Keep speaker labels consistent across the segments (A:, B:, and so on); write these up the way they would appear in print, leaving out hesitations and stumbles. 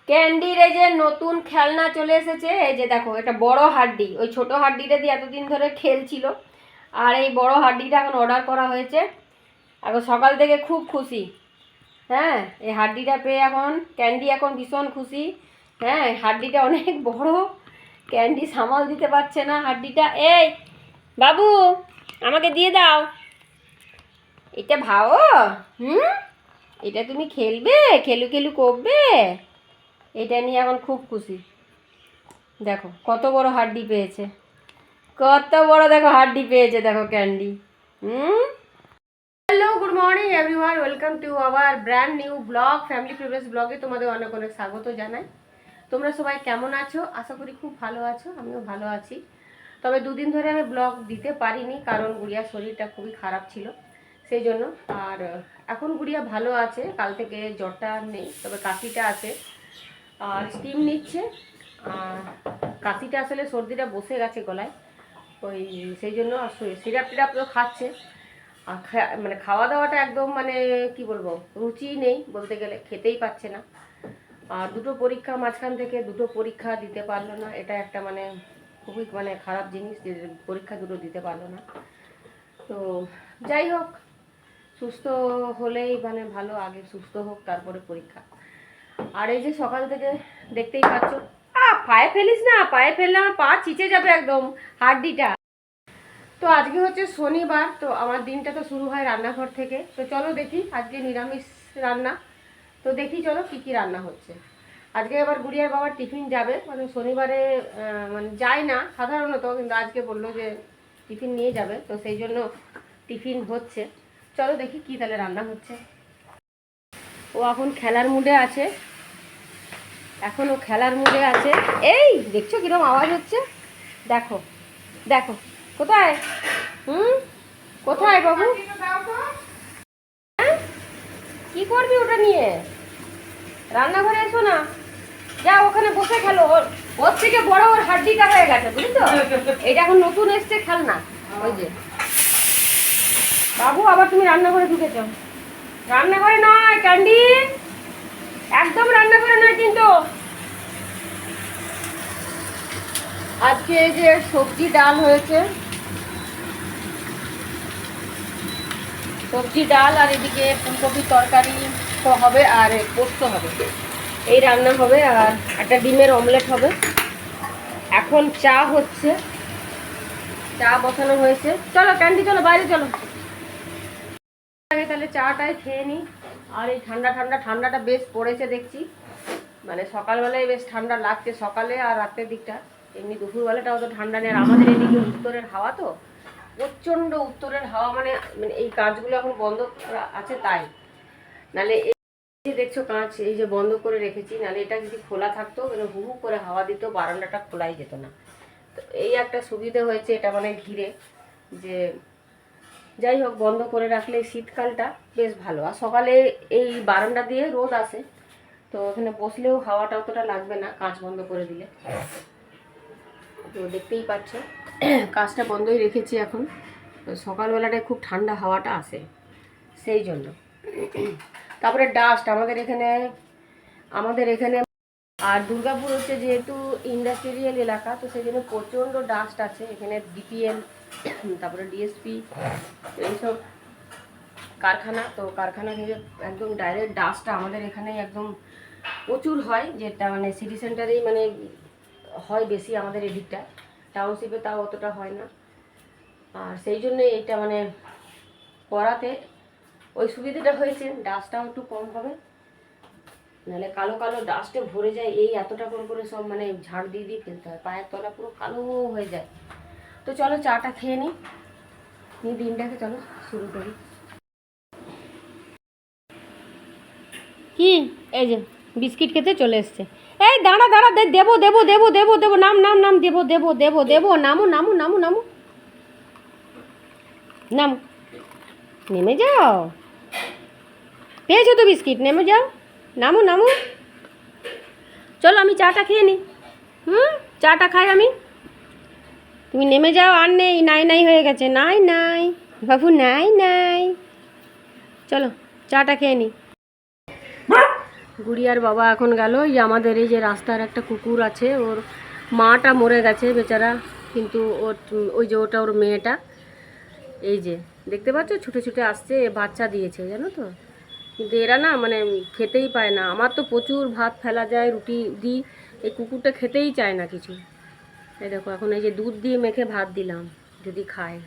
A: ক্যান্ডির এই যে নতুন খেলনা চলে এসেছে। এই যে দেখো, এটা বড় হাড্ডি। ওই ছোট হাড্ডিটা দিয়ে এতদিন ধরে খেলছিল, আর এই বড় হাড্ডিটা এখন অর্ডার করা হয়েছে। এখন সকাল থেকে খুব খুশি। হ্যাঁ, এই হাড্ডিটা পেয়ে এখন ক্যান্ডি এখন ভীষণ খুশি। হ্যাঁ, হাড্ডিটা অনেক বড়, ক্যান্ডি সামাল দিতে পারছে না হাড্ডিটা। এই বাবু, আমাকে দিয়ে দাও। এটা ভাও। এটা তুমি খেলবে, খেলু খেলু করবে। এটা নিয়ে এখন খুব খুশি। দেখো কত বড় হাড্ডি পেয়েছে, কত বড় দেখো হাড্ডি পেয়েছে দেখো candy. Hello, good morning everyone, welcome to our brand new blog, family previous ব্লগে তোমাদের অনেক অনেক স্বাগত জানাই। তোমরা সবাই কেমন আছো? আশা করি খুব ভালো আছো, আমিও ভালো আছি। তবে দুদিন ধরে আমি ব্লগ দিতে পারিনি, কারণ গুড়িয়ার শরীরটা খুবই খারাপ ছিল, সেই জন্য। আর এখন গুড়িয়া ভালো আছে, কাল থেকে জ্বরটা নেই, তবে কাশিটা আছে আর স্টিম নিচ্ছে। আর কাশিটা আসলে সর্দিটা বসে গেছে গলায়, ওই সেই জন্য সিরাপ টিরাপ তো খাচ্ছে। আর মানে খাওয়া দাওয়াটা একদম মানে কি বলবো, রুচি নেই বলতে গেলে, খেতেই পাচ্ছে না। আর দুটো পরীক্ষা মাঝখান থেকে, দুটো পরীক্ষা দিতে পারলো না, এটা একটা মানে খুবই মানে খারাপ জিনিস যে পরীক্ষা দুটো দিতে পারলো না। তো যাই হোক, সুস্থ হলেই মানে ভালো, আগে সুস্থ হোক তারপরে পরীক্ষা। আর এই যে সকাল থেকে দেখতেই পাচ্ছ, পায়ে ফেলিস না, পায়ে ফেললে আমার পা চিচে যাবে একদম হাড্ডিটা। তো আজকে হচ্ছে শনিবার, তো আমার দিনটা তো শুরু হয় রান্নাঘর থেকে। তো চলো দেখি, আজকে নিরামিষ রান্না, তো দেখি চলো কি কি রান্না হচ্ছে। আজকে আবার গুড়িয়ার বাবার টিফিন যাবে, মানে শনিবারে মানে যায় না সাধারণত, কিন্তু আজকে বললো যে টিফিন নিয়ে যাবে, তো সেই জন্য টিফিন হচ্ছে। চলো দেখি কি তাহলে রান্না হচ্ছে। ও এখন খেলার মুডে আছে, এখনও খেলার মুডে আছে। এই দেখছো কিরকম আওয়াজ হচ্ছে, দেখো দেখো। কোথায় কোথায় বাবু? কি করবি ওটা নিয়ে? রান্নাঘরে এসো না, যা ওখানে বসে খেলো। ওর থেকে বড় ওর হাড্ডিটা হয়ে গেছে, বুঝছো? এটা এখন নতুন এসছে খেলনা। ওই যে বাবু, আবার তুমি রান্নাঘরে ঢুকেছ। রান্নাঘরে নয় ক্যান্ডি, একদম রান্নাঘরে নয় কিন্তু। আজকে এই যে সবজি ডাল হয়েছে, সবজি ডাল, আর এদিকে ফুলকপির তরকারি তো হবে, আর পোস্ত হবে, এই রান্না হবে। আর একটা ডিমের অমলেট হবে। এখন চা হচ্ছে, চা বসানো হয়েছে। চলো ক্যান্ডি, চলো বাইরে চলো, আগে তাহলে চাটাই খেয়ে নিই। আর এই ঠান্ডা ঠান্ডা, ঠান্ডাটা বেশ পড়েছে দেখছি, মানে সকালবেলায় বেশ ঠান্ডা লাগছে, সকালে আর রাতের দিকটা। এমনি দুপুরবেলাটা অত ঠান্ডা নেই। আর আমাদের এদিকে উত্তরের হাওয়া তো প্রচণ্ড, উত্তরের হাওয়া, মানে মানে এই কাঁচগুলো এখন বন্ধ আছে তাই, নাহলে এই যে দেখছো কাঁচ এই যে বন্ধ করে রেখেছি, নাহলে এটা যদি খোলা থাকতো মানে হু হু করে হাওয়া দিত, বারান্দাটা খোলাই যেত না। তো এই একটা সুবিধে হয়েছে এটা মানে ঘিরে, যে যাই হোক বন্ধ করে রাখলে শীতকালটা বেশ ভালো। আর সকালে এই বারান্দা দিয়ে রোদ আসে, তো ওখানে বসলেও হাওয়াটা অতটা লাগবে না কাঁচ বন্ধ করে দিলে। তো দেখতেই পাচ্ছ কাঁচটা বন্ধই রেখেছি এখন, তো সকালবেলাটায় খুব ঠান্ডা হাওয়াটা আসে সেই জন্য। তারপরে ডাস্ট আমাদের এখানে আর দুর্গাপুর হচ্ছে যেহেতু ইন্ডাস্ট্রিয়াল এলাকা, তো সেই জন্য প্রচণ্ড ডাস্ট আছে এখানে। ডিপিএল, তারপরে ডিএসপি, এইসব কারখানা, তো কারখানা থেকে একদম ডাইরেক্ট ডাস্টটা আমাদের এখানে একদম প্রচুর হয়, যেটা মানে সিটি সেন্টারেই মানে হয় বেশি আমাদের এদিকটা, টাউনশিপে তাও অতটা হয় না। আর সেই জন্য এটা মানে করাতে ওই সুবিধাটা হয়েছে, ডাস্টটাও একটু কম হবে, নাহলে কালো কালো ডাস্টে ভরে যায়। এই এতটা করে সব মানে ঝাড় দিয়ে দিয়ে ফেলতে হয়, পায়ের তলা পুরো কালো হয়ে যায়। তো চলো চাটা খেয়ে নিই, দিনটাকে চলো শুরু করি। কি এই যে বিস্কিট খেতে চলে এসছে। এই দাঁড়া দাঁড়া, দেবো দেবো দেবো দেবো দেবো, নাম নাম নাম, দেবো দেবো দেবো দেবো, নামো নামো নামো নামো, নাম, নেমে যাও, পেয়েছো তো বিস্কিট, নেমে যাও, নামো নামো। চলো আমি চাটা খেয়ে নিই, চাটা খাই আমি, তুমি নেমে যাও। আর নেই, নাই নাই হয়ে গেছে, নাই নাই বাবু, নাই নাই। চলো চাটা খেয়ে নিই। গুড়িয়ার বাবা এখন গেল। এই যে আমাদের এই যে রাস্তার একটা কুকুর আছে, ওর মাটা মরে গেছে বেচারা, কিন্তু ওর ওই যে ওটা ওর মেয়েটা, এই যে দেখতে পাচ্ছ ছুটে ছুটে আসছে, বাচ্চা দিয়েছে জানো তো। কিন্তু এরা না মানে খেতেই পায় না। আমার তো প্রচুর ভাত ফেলা যায়, রুটি দিই, এই কুকুরটা খেতেই চায় না কিছু। এই দেখো এখন এই যে দুধ দিয়ে মেখে ভাত দিলাম, যদি খায়।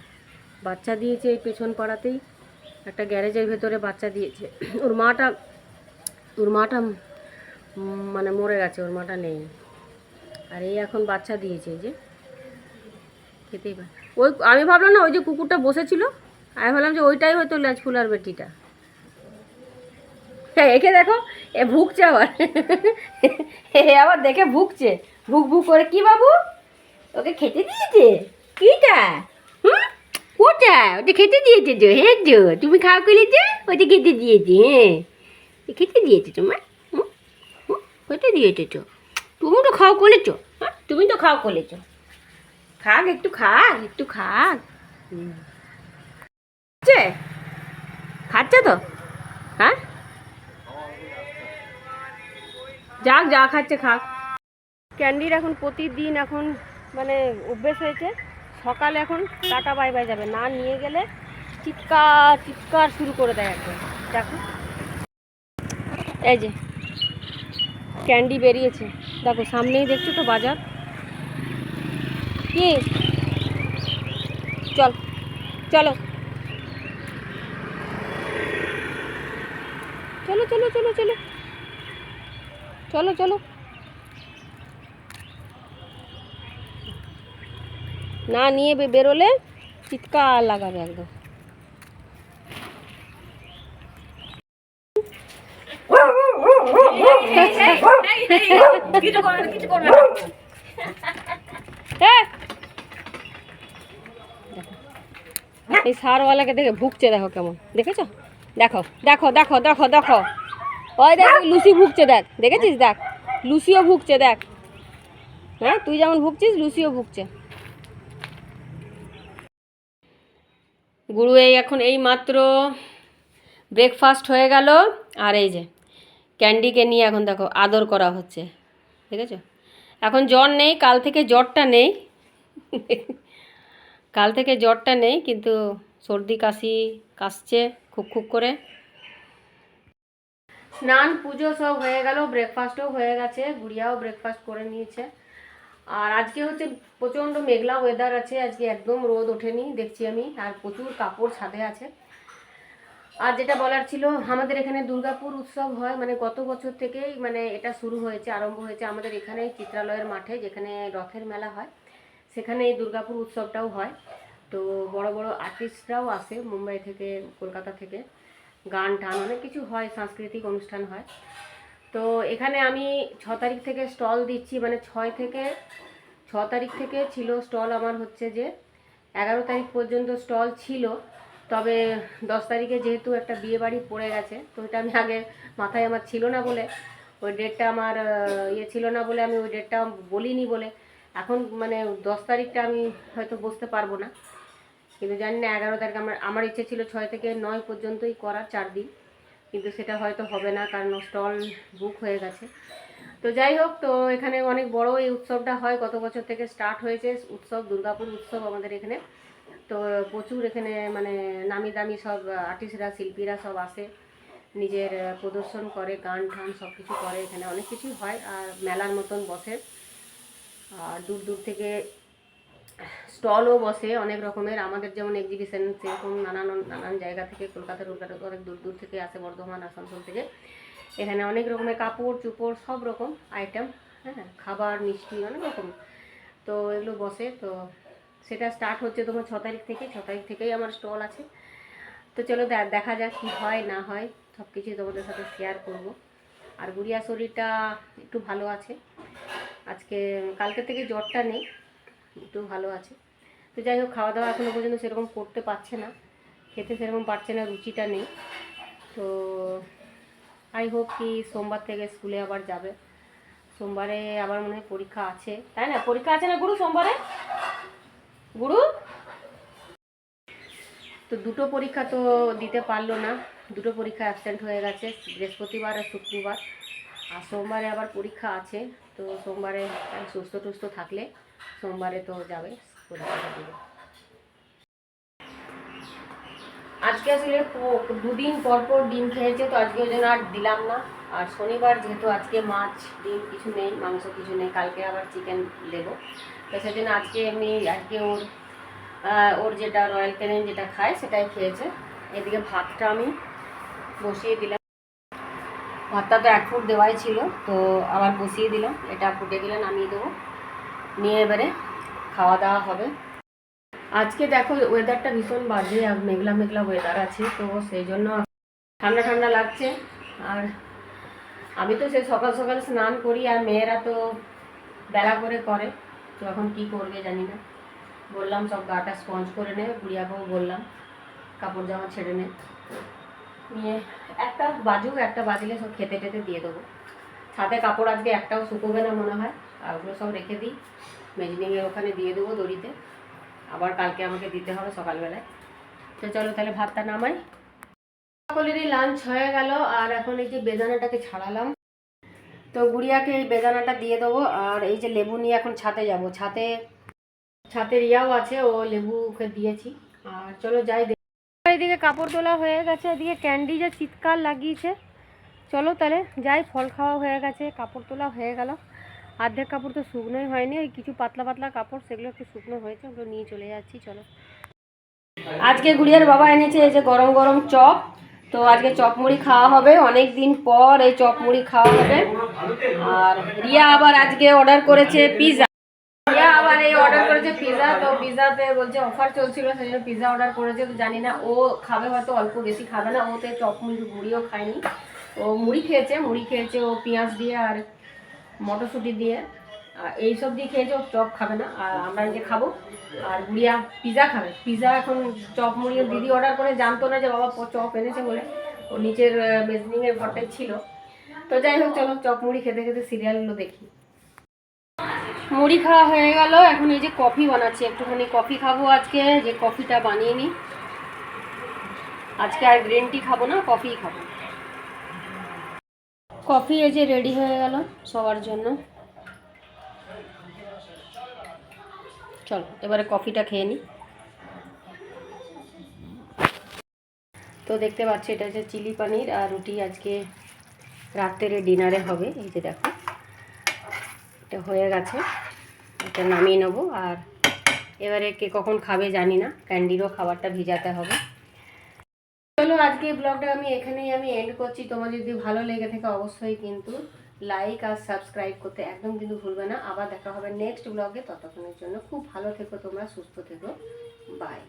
A: বাচ্চা দিয়েছে এই পেছন পাড়াতেই, একটা গ্যারেজের ভেতরে বাচ্চা দিয়েছে। ওর মাটা মানে মরে গেছে, ওর মাটা নেই। আর এই এখন বাচ্চা দিয়েছে, এই যে খেতেই পায়। ওই আমি ভাবলাম না ওই যে কুকুরটা বসেছিল, আমি ভাবলাম যে ওইটাই হয়তো ল্যাজফুলার বেটিটা। হ্যাঁ একে দেখো, এ ভুগছে আবার। এ আবার দেখে ভুগছে, ভুক ভুক করে। কি বাবু, ওকে খেতে দিয়েছে? কিটা? হুম, ওটা ওটা খেতে দিয়েছে তো। হ্যাঁ তো তুমি খাও করলে যে ওটা খেতে দিয়েছে। হ্যাঁ খেতে দিয়েছে তোমার, খেতে দিয়েছে তো। তুমি তো খাও করেছো, হ্যাঁ তুমি তো খাও করেছো। খাক একটু, খাক একটু, খাক। খাচ্ছে তো, হ্যাঁ যাক যা খাচ্ছে খাক। ক্যান্ডির এখন প্রতিদিন এখন মানে অভ্যেস হয়েছে, সকালে এখন টাটা বাই বাই যাবে না, নিয়ে গেলে চিৎকার চিৎকার শুরু করে দেয় একদম। দেখো এই যে ক্যান্ডি বেরিয়েছে, দেখো সামনেই দেখছো তো বাজার। কি চল চলো চলো চলো চলো চলো চলো চলো। না নিয়ে বেরোলে চিৎকার লাগাবে একদম। এই সারওয়ালাকে দেখে ভুগছে, দেখো কেমন, দেখেছো? দেখো দেখো দেখো দেখো দেখো, ওই দেখ লুসি ভুগছে, দেখ দেখেছিস, দেখ লুসিও ভুগছে, দেখ। হ্যাঁ তুই যেমন ভুগছিস লুসিও ভুগছে। গুরু এই এখন এই মাত্র ব্রেকফাস্ট হয়ে গেল, আর এই যে ক্যান্ডিকে নিয়ে এখন দেখো আদর করা হচ্ছে, দেখেছো? এখন জ্বর নেই, কাল থেকে জ্বরটা নেই। কাল থেকে জ্বরটা নেই, কিন্তু সর্দি কাশি কাশছে খুব খুব করে। স্নান পুজো সব হয়ে গেল, ব্রেকফাস্টও হয়ে গেছে, গুড়িয়াও ব্রেকফাস্ট করে নিয়েছে। আর আজকে হচ্ছে প্রচণ্ড মেঘলা ওয়েদার আছে, আজকে একদম রোদ ওঠেনি দেখছি আমি, আর প্রচুর কাপড় ছাদে আছে। আর যেটা বলার ছিল, আমাদের এখানে দুর্গাপুর উৎসব হয়, মানে গত বছর থেকেই মানে এটা শুরু হয়েছে, আরম্ভ হয়েছে আমাদের এখানে চিত্রালয়ের মাঠে, যেখানে রথের মেলা হয়, সেখানে এই দুর্গাপুর উৎসবটাও হয়। তো বড় বড় আর্টিস্টরাও আসে মুম্বাই থেকে, কলকাতা থেকে, গান টান অনেক কিছু হয়, সাংস্কৃতিক অনুষ্ঠান হয়। তো এখানে আমি 6 তারিখ থেকে স্টল দিচ্ছি, মানে 6 তারিখ থেকে ছিল স্টল আমার, হচ্ছে যে 11 তারিখ পর্যন্ত স্টল ছিল। তবে 10 তারিখে যেহেতু একটা বিয়ে বাড়ি পড়ে গেছে, তো এটা আমি আগে মাথায় আমার ছিল না বলে, ওই ডেটটা আমার ইয়ে ছিল না বলে আমি ওই ডেটটা বলিনি বলে, এখন মানে 10 তারিখটা আমি হয়তো বসতে পারবো না। কিন্তু জানি না 11 তারিখ আমার ইচ্ছে ছিল 6 থেকে 9 পর্যন্তই করার, 4 দিন, কিন্তু সেটা হয়তো হবে না, কারণ স্টল বুক হয়ে গেছে। তো যাই হোক, তো এখানে অনেক বড় এই উৎসবটা হয়, গত বছর থেকে স্টার্ট হয়েছে উৎসব, দুর্গাপুর উৎসব আমাদের এখানে। তো প্রচুর এখানে মানে নামি দামি সব আর্টিস্টরা, শিল্পীরা সব আসে, নিজের প্রদর্শন করে, গান টান সব কিছু করে, এখানে অনেক কিছুই হয়, আর মেলার মতন বসে। আর দূর দূর থেকে স্টলও বসে অনেক রকমের, আমাদের যেমন এক্সিবিশন, সেরকম নানান নানান জায়গা থেকে, কলকাতার অনেক দূর দূর থেকে আসে, বর্ধমান, আসানসোল থেকে। এখানে অনেক রকমের কাপড় চোপড় সব রকম আইটেম, হ্যাঁ খাবার মিষ্টি অনেক রকম, তো এগুলো বসে। তো সেটা স্টার্ট হচ্ছে তোমার 6 তারিখ থেকে, 6 তারিখ থেকেই আমার স্টল আছে। তো চলো দেখা যাক কী হয় না হয়, সব কিছুই তোমাদের সাথে শেয়ার করব। আর গুড়িয়া শরীরটা একটু ভালো আছে, আজকে কালকে থেকে জ্বরটা নেই, একটু ভালো আছে। তো যাই হোক, খাওয়া দাওয়া এখনও পর্যন্ত সেরকম করতে পারছে না, খেতে সেরকম পারছে না, রুচিটা নেই। তো আই হোপ কি সোমবার থেকে স্কুলে আবার যাবে, সোমবারে আবার মনে হয় পরীক্ষা আছে, তাই না? পরীক্ষা আছে না গুরু সোমবারে? গুরু তো দুটো পরীক্ষা তো দিতে পারলো না, দুটো পরীক্ষা অ্যাবসেন্ট হয়ে গেছে, বৃহস্পতিবার আর শুক্রবার। আর সোমবারে আবার পরীক্ষা আছে, তো সোমবারে সুস্থ টুস্থ থাকলে সোমবারে তো যাবে পরীক্ষাটা দেবে। আজকে আসলে দুদিন পর পর ডিম খেয়েছে, তো আজকে ওই জন্য আর দিলাম না। আর শনিবার যেহেতু আজকে মাছ ডিম কিছু নেই, মাংস কিছু নেই, কালকে আবার চিকেন দেবো, তো সেজন্য আজকে এমনি আজকে ওর যেটা রয়্যাল ক্যানিন যেটা খায় সেটাই খেয়েছে। এদিকে ভাতটা আমি বসিয়ে দিলাম, ভাতটা তো 1 ফুট দেওয়াই ছিল, তো আবার বসিয়ে দিলাম, এটা ফুটে গেলে নামিয়ে দেবো, নিয়ে এবারে খাওয়া দাওয়া হবে। আজকে দেখো ওয়েদারটা ভীষণ বাজে, আর মেঘলা মেঘলা ওয়েদার আছে, তো সেই জন্য ঠান্ডা ঠান্ডা লাগছে। আর আমি তো সে সকাল সকাল স্নান করি, আর মেয়েরা তো বেলা করে করে, তো এখন কী করবে জানি না। বললাম সব গাটা স্পঞ্জ করে নেবে, গুড়িয়াকেও বললাম কাপড় জামা ছেড়ে নিয়ে একটা বাজুক, একটা বাজলে সব খেতে টেতে দিয়ে দেবো। ছাদে কাপড় আজকে একটাও শুকোবে না মনে হয়, আর ওগুলো সব রেখে দিই, মেজনিংয়ের ওখানে দিয়ে দেবো দড়িতে, আবার কালকে আমাকে দিতে হবে সকালবেলায়। তো চলো তাহলে ভাতটা নামাই। সকলেরই লাঞ্চ হয়ে গেল, আর এখন এই যে বেদানাটাকে ছাড়ালাম, তো গুড়িয়াকে এই বেদানাটা দিয়ে দেবো। আর এই যে লেবু নিয়ে এখন ছাদে যাব, ছাদে রিয়াও আছে, ও লেবুকে দিয়েছি। আর চলো যাই, এদিকে কাপড় তোলা হয়ে গেছে, এদিকে ক্যান্ডি যে চিৎকার লাগিয়েছে। চলো তাহলে যাই, ফল খাওয়া হয়ে গেছে, কাপড় তোলা হয়ে গেল। অর্ধেক কাপড় তো শুকনোই হয়নি, ওই কিছু পাতলা পাতলা কাপড় সেগুলো একটু শুকনো হয়েছে, ওগুলো নিয়ে চলে যাচ্ছি। চলো, আজকে গুড়িয়ার বাবা এনেছে এই যে গরম গরম চপ, তো আজকে চপ মুড়ি খাওয়া হবে, অনেক দিন পর এই চপ মুড়ি খাওয়া হবে। আর রিয়া আবার আজকে অর্ডার করেছে পিৎজা, আবার এই অর্ডার করেছে পিৎজা, তো পিৎজাতে বলছে অফার চলছিল, সেই জন্য পিৎজা অর্ডার করেছে। তো জানি না ও খাবে, হয়তো অল্প বেশি খাবে না, ও তো চপ মুড়িও খায়নি, ও মুড়ি খেয়েছে ও পেঁয়াজ দিয়ে আর মটরশুঁটি দিয়ে এইসব দিয়ে খেয়েছে, ও চপ খাবে না। আর আমরা যে খাবো, আর গুড়িয়া পিৎজা খাবে। পিৎজা এখন চপ মুড়ি দিদি অর্ডার করে, জানতো না যে বাবা চপ এনেছে বলে, ও নিচের মেজনিংয়ের ঘরটাই ছিল। তো যাই হোক, চলো চপ মুড়ি খেতে খেতে সিরিয়ালগুলো দেখি। মুড়ি খাওয়া হয়ে গেল, এখন এই যে কফি বানাচ্ছি, একটুখানি কফি খাবো আজকে, যে কফিটা বানিয়ে নিই আজকে, আর গ্রিন টি খাবো না, কফিই খাবো। কফি এই যে রেডি হয়ে গেল সবার জন্য। চলো এবারে কফিটা খেয়ে নিই। তো দেখতে পাচ্ছি এটা হচ্ছে চিলি পনির আর রুটি, আজকে রাত্রের ডিনারে হবে। এই যে দেখো এটা হয়ে গেছে, এটা নামিয়ে নেবো। আর এবারে কে কখন খাবে জানি না, ক্যান্ডিরও খাবারটা ভিজাতে হবে। চলো আজকে ব্লগটা আমি এখানেই এন্ড করছি। তোমার যদি ভালো লেগে থাকে অবশ্যই কিন্তু লাইক আর সাবস্ক্রাইব করতে একদম কিন্তু ভুলবে না। আবার দেখা হবে নেক্সট ব্লগে, ততক্ষণের জন্য খুব ভালো থেকো তোমরা, সুস্থ থেকো, বাই।